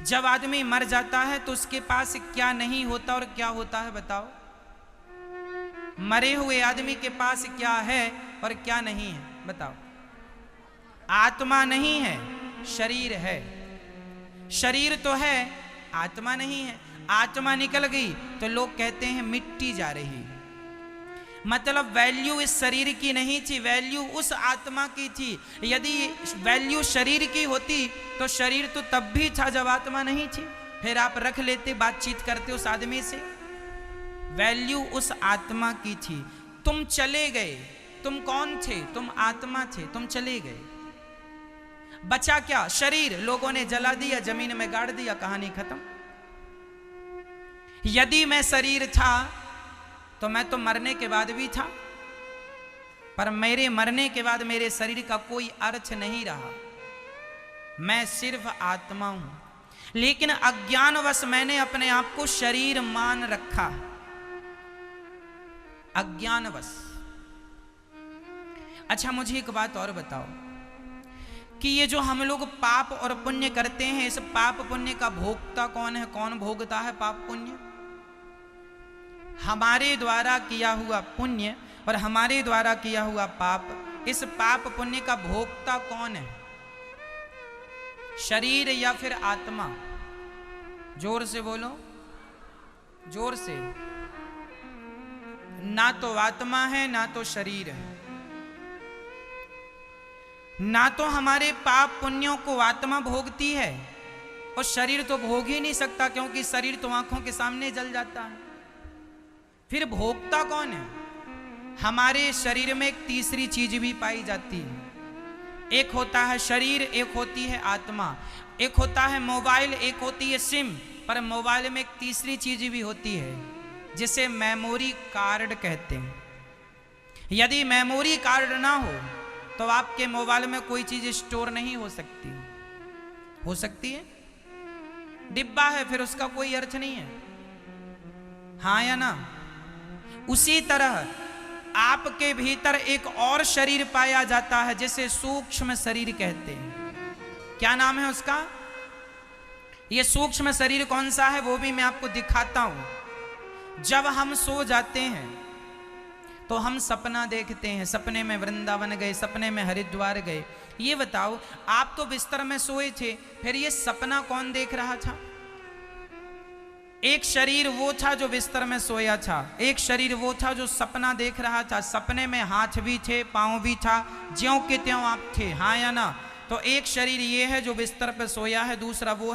जब आदमी मर जाता है तो उसके पास क्या नहीं होता और क्या होता है बताओ? मरे हुए आदमी के पास क्या है और क्या नहीं है बताओ? आत्मा नहीं है, शरीर है। शरीर तो है, आत्मा नहीं है। आत्मा निकल गई तो लोग कहते हैं मिट्टी जा रही है। मतलब वैल्यू इस शरीर की नहीं थी, वैल्यू उस आत्मा की थी। यदि वैल्यू शरीर की होती तो शरीर तो तब भी था जब आत्मा नहीं थी, फिर आप रख लेते, बातचीत करते उस आदमी से। वैल्यू उस आत्मा की थी। तुम चले गए, तुम कौन थे? तुम आत्मा थे, तुम चले गए। बचा क्या? शरीर। लोगों ने जला दिया, जमीन में गाड़ दिया, कहानी खत्म। यदि मैं शरीर था तो मैं तो मरने के बाद भी था, पर मेरे मरने के बाद मेरे शरीर का कोई अर्थ नहीं रहा। मैं सिर्फ आत्मा हूं। लेकिन अज्ञानवश मैंने अपने आप को शरीर मान रखा, अज्ञानवश। अच्छा, मुझे एक बात और बताओ कि ये जो हम लोग पाप और पुण्य करते हैं, इस पाप पुण्य का भोक्ता कौन है? कौन भोगता है पाप पुण्य? हमारे द्वारा किया हुआ पुण्य और हमारे द्वारा किया हुआ पाप, इस पाप पुण्य का भोक्ता कौन है? शरीर या फिर आत्मा? जोर से बोलो, जोर से। ना तो आत्मा है ना तो शरीर है। ना तो हमारे पाप पुण्यों को आत्मा भोगती है और शरीर तो भोग ही नहीं सकता, क्योंकि शरीर तो आंखों के सामने जल जाता है। फिर भोगता कौन है? हमारे शरीर में एक तीसरी चीज भी पाई जाती है। एक होता है शरीर, एक होती है आत्मा, एक होता है मोबाइल, एक होती है सिम। पर मोबाइल में एक तीसरी चीज भी होती है जिसे मेमोरी कार्ड कहते हैं। यदि मेमोरी कार्ड ना हो तो आपके मोबाइल में कोई चीज स्टोर नहीं हो सकती। हो सकती है? डिब्बा है, फिर उसका कोई अर्थ नहीं है। हाँ या ना? उसी तरह आपके भीतर एक और शरीर पाया जाता है जिसे सूक्ष्म शरीर कहते हैं। क्या नाम है उसका? ये सूक्ष्म शरीर कौन सा है वो भी मैं आपको दिखाता हूं। जब हम सो जाते हैं तो हम सपना देखते हैं, सपने में वृंदावन गए, सपने में हरिद्वार गए। ये बताओ, आप तो बिस्तर में सोए थे, फिर ये सपना कौन देख रहा था? एक शरीर वो था जो बिस्तर में सोया था, एक शरीर वो था जो सपना देख रहा था। सपने में हाथ भी थे, पांव भी था, ज्यों के त्यों आप थे। हाँ या ना? तो एक शरीर ये है जो बिस्तर पर सोया है, दूसरा वो है